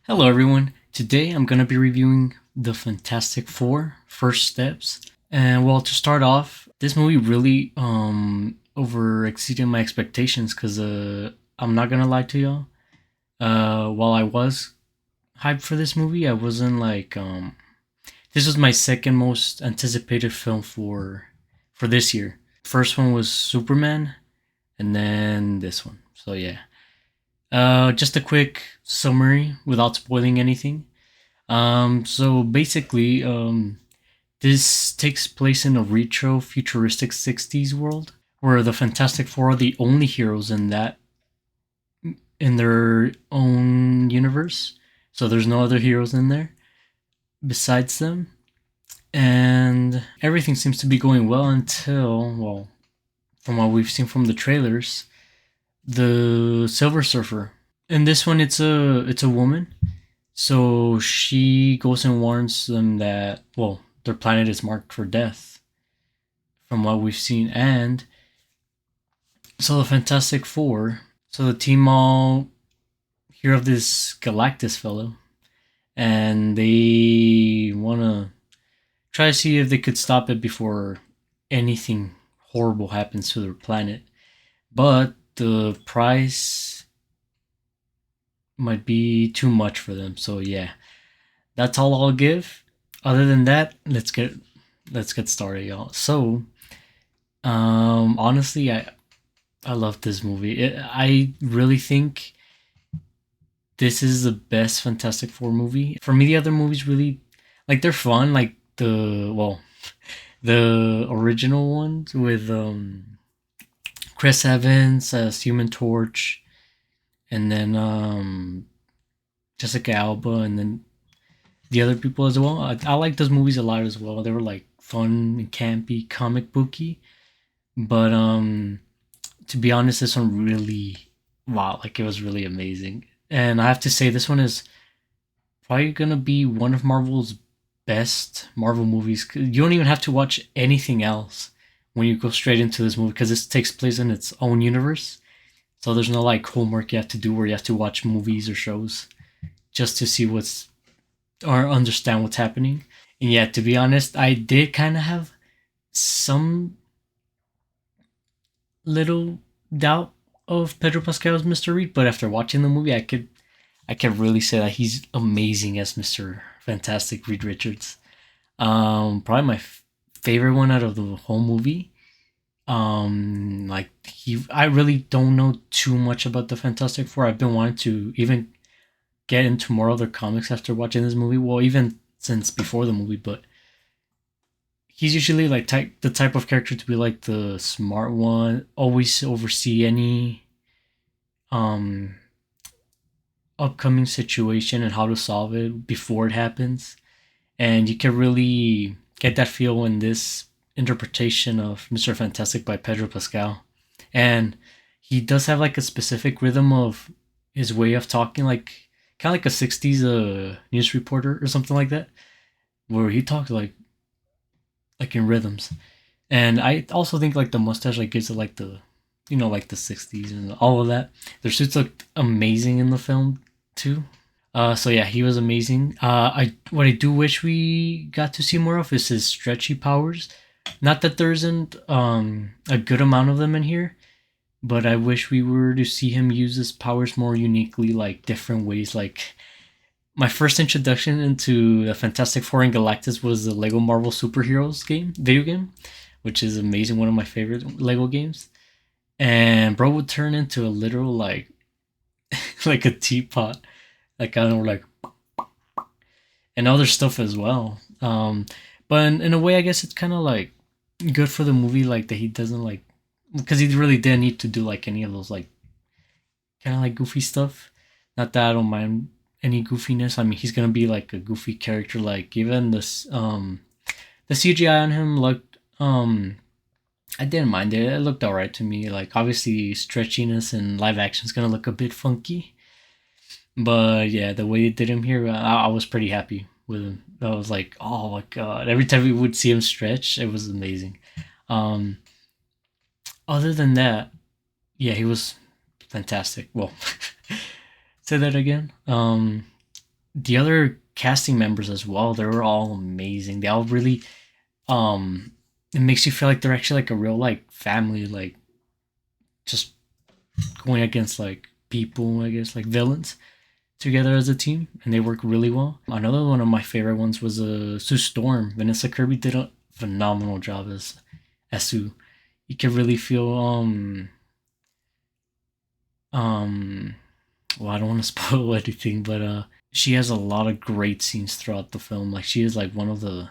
Hello everyone. Today I'm going to be reviewing the Fantastic Four First Steps. And well, to start off, this movie really over exceeded my expectations cuz I'm not going to lie to y'all. While I was hyped for this movie, I wasn't like this was my second most anticipated film for this year. First one was Superman and then this one. So yeah. Just a quick summary without spoiling anything. So basically, this takes place in a retro futuristic 60s world where the Fantastic Four are the only heroes in their own universe. So there's no other heroes in there besides them. And everything seems to be going well until, well, from what we've seen from the trailers, the Silver Surfer. In this one, it's a woman. So she goes and warns them that, well, their planet is marked for death, from what we've seen. And so the Fantastic Four, so the team all hear of this Galactus fellow, and they want to try to see if they could stop it before anything horrible happens to their planet. But the price might be too much for them. So yeah, that's all I'll give. Other than that, let's get started, y'all. So, honestly, I love this movie. I really think this is the best Fantastic Four movie. For me, the other movies really like they're fun. Like the original ones with Chris Evans as Human Torch, and then Jessica Alba, and then the other people as well. I like those movies a lot as well. They were like fun and campy, comic booky. But to be honest, this one really, wow, like it was really amazing. And I have to say, this one is probably gonna be one of Marvel's best Marvel movies. You don't even have to watch anything else when you go straight into this movie because this takes place in its own universe. So there's no like homework you have to do where you have to watch movies or shows just to see what's or understand what's happening. And yeah, to be honest, I did kind of have some little doubt of Pedro Pascal's Mr. Reed, but after watching the movie, I could really say that he's amazing as Mr. Fantastic Reed Richards. Probably my favorite one out of the whole movie. Like I really don't know too much about the Fantastic Four. I've been wanting to even get into more other comics after watching this movie. Well, even since before the movie, but he's usually like the type of character to be like the smart one, always oversee any um upcoming situation and how to solve it before it happens. And you can really get that feel in this interpretation of Mr. Fantastic by Pedro Pascal. And he does have like a specific rhythm of his way of talking, like kind of like a 60s news reporter or something like that, where he talks like in rhythms. And I also think like the mustache like gives it like the like the 60s and all of that. Their suits looked amazing in the film too. So yeah, he was amazing. I what I do wish we got to see more of is his stretchy powers. Not that there isn't a good amount of them in here, but I wish we were to see him use his powers more uniquely, like different ways. Like my first introduction into the Fantastic Four and Galactus was the Lego Marvel Superheroes video game, which is amazing. One of my favorite Lego games. And bro would turn into a literal like like a teapot, like kind of like and other stuff as well. But in a way, I guess it's kind of like good for the movie, like that he doesn't like because he really didn't need to do like any of those like kind of like goofy stuff. Not that I don't mind any goofiness. I mean, he's gonna be like a goofy character. Like even this the CGI on him looked I didn't mind it. It looked alright to me. Like obviously stretchiness and live action is gonna look a bit funky, but yeah, the way they did him here, I was pretty happy with him. I was like, oh my god! Every time we would see him stretch, it was amazing. Um, Other than that, yeah, he was fantastic. Well, say that again. the other casting members as well, they were all amazing. They all really um it makes you feel like they're actually like a real like family, like just going against like people, I guess, like villains together as a team, and they work really well. Another one of my favorite ones was Sue Storm. Vanessa Kirby did a phenomenal job as Sue. You could really feel um well, I don't want to spoil anything, but she has a lot of great scenes throughout the film. Like she is like one of the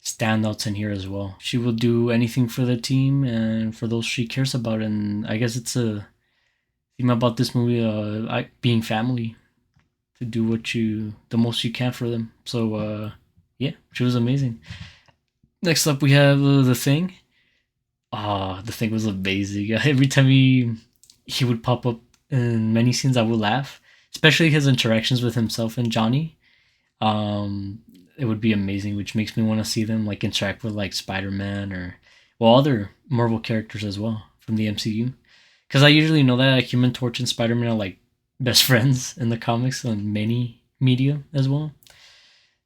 standouts in here as well. She will do anything for the team and for those she cares about, and I guess it's a theme about this movie, being family, to do what you the most you can for them. So yeah, she was amazing. Next up, we have the Thing. The Thing was amazing. Every time he would pop up in many scenes, I would laugh, especially his interactions with himself and Johnny. Um, it would be amazing, which makes me want to see them like interact with like Spider Man or well other Marvel characters as well from the MCU. Because I usually know that Human Torch and Spider Man are like best friends in the comics and many media as well.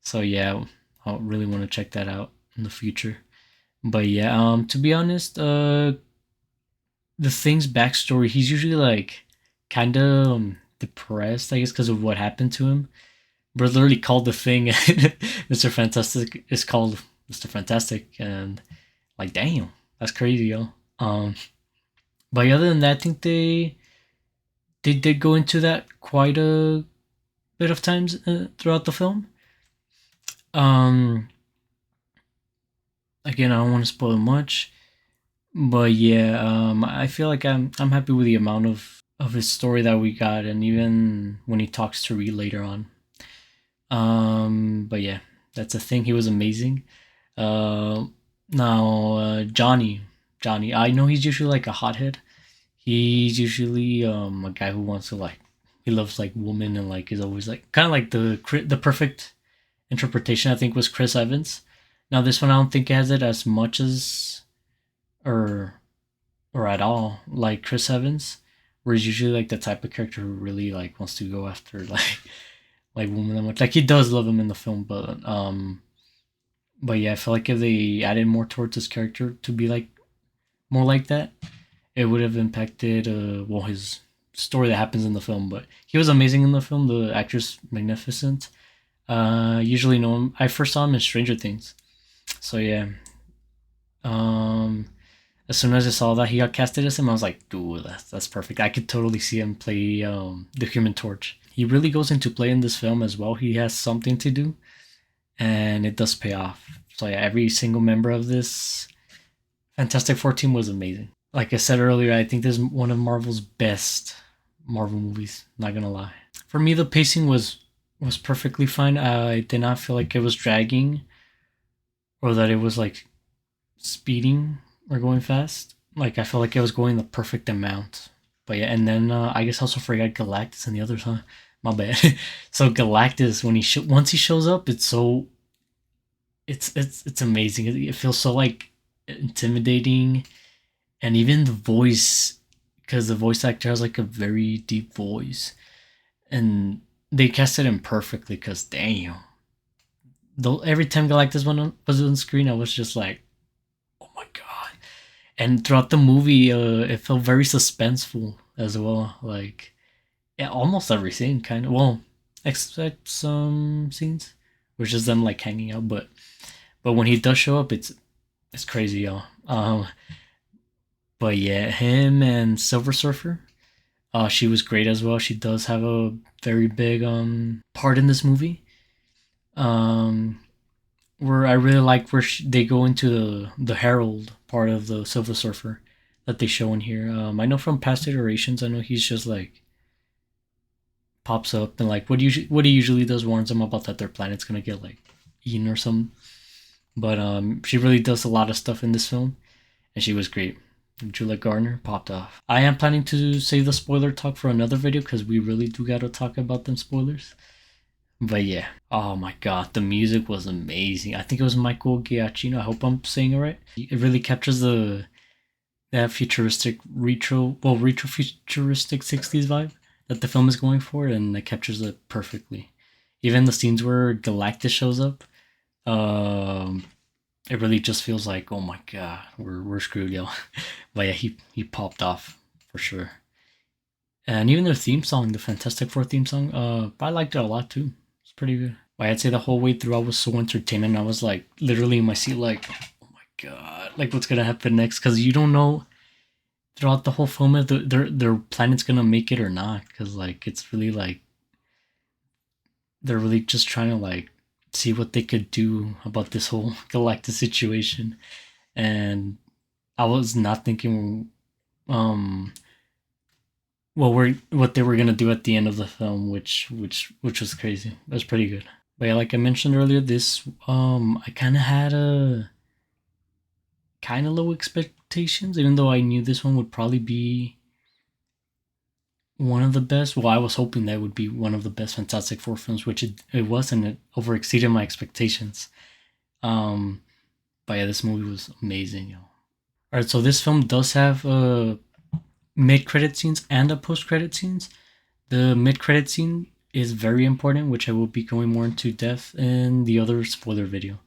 So yeah, I really want to check that out in the future. But yeah, to be honest, the Thing's backstory, he's usually like kind of depressed, I guess, because of what happened to him. But literally called the Thing, Mr. Fantastic is called Mr. Fantastic, and like, damn, that's crazy, yo. But other than that, I think they did go into that quite a bit of times throughout the film. Um, Again, I don't want to spoil much, but yeah, I feel like I'm happy with the amount of his story that we got, and even when he talks to Reed later on. But yeah, that's a thing. He was amazing. Uh, Now Johnny, I know he's usually like a hothead. He's usually a guy who wants to like he loves like women and like is always like kind of like the perfect interpretation. I think was Chris Evans. Now this one I don't think has it as much as or or at all like Chris Evans, where he's usually like the type of character who really like wants to go after like women that much. Like he does love them in the film, but yeah, I feel like if they added more towards his character to be like more like that, it would have impacted well his story that happens in the film. But he was amazing in the film. The actress magnificent. Usually know him. I first saw him in Stranger Things. So yeah. Um, as soon as I saw that he got casted as him, I was like, dude, that's perfect. I could totally see him play the Human Torch. He really goes into play in this film as well. He has something to do, and it does pay off. So yeah, every single member of this Fantastic Four team was amazing. Like I said earlier, I think this is one of Marvel's best Marvel movies. Not gonna lie. For me, the pacing was perfectly fine. I did not feel like it was dragging or that it was like speeding or going fast. Like I felt like it was going the perfect amount. But yeah, and then I guess I also forgot Galactus and the others, huh? My bad. So Galactus, when once he shows up, it's so it's amazing. It feels so like intimidating, and even the voice, because the voice actor has like a very deep voice, and they casted him perfectly. Because damn, though every time Galactus was on screen, I was just like, oh my god. And throughout the movie, it felt very suspenseful as well. Like yeah, almost every scene, kind of. Well, except some scenes, which is them like hanging out. But when he does show up, it's crazy, y'all. But yeah, him and Silver Surfer. She was great as well. She does have a very big part in this movie. Um, where I really like where they go into the Herald part of the Silver Surfer that they show in here. I know from past iterations, I know he's just like pops up and like what he usually does warns them about that their planet's gonna get like eaten or something. But she really does a lot of stuff in this film, and she was great. Julia Garner popped off. I am planning to save the spoiler talk for another video because we really do gotta talk about them spoilers. But yeah, oh my god, the music was amazing. I think it was Michael Giacchino. I hope I'm saying it right. It really captures that futuristic retro futuristic '60s vibe that the film is going for, and it captures it perfectly. Even the scenes where Galactus shows up, um, it really just feels like, oh my god, we're screwed, yo. But yeah, he popped off for sure. And even their theme song, the Fantastic Four theme song, I liked it a lot too. It's pretty good. But I'd say the whole way through I was so entertained, and I was like literally in my seat, like, oh my god, like what's gonna happen next? Because you don't know throughout the whole film if their planet's gonna make it or not. Because like it's really like they're really just trying to like see what they could do about this whole Galactus situation. And I was not thinking um what they were gonna do at the end of the film, which was crazy. It was pretty good. But yeah, like I mentioned earlier, this I kind of had a kind of low expectations, even though I knew this one would probably be one of the best. Well, I was hoping that would be one of the best Fantastic Four films, which it was, and it over exceeded my expectations. Um, but yeah, this movie was amazing, yo. All right, so this film does have mid credit scenes and a post credit scenes. The mid credit scene is very important, which I will be going more into depth in the other spoiler video.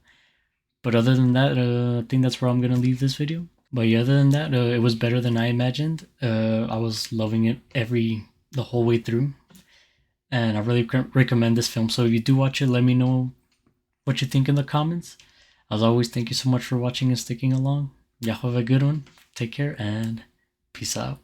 But other than that, I think that's where I'm gonna leave this video. But yeah, other than that, it was better than I imagined. I was loving it the whole way through, and I really recommend this film. So if you do watch it, let me know what you think in the comments. As always, thank you so much for watching and sticking along. Y'all have a good one. Take care and peace out.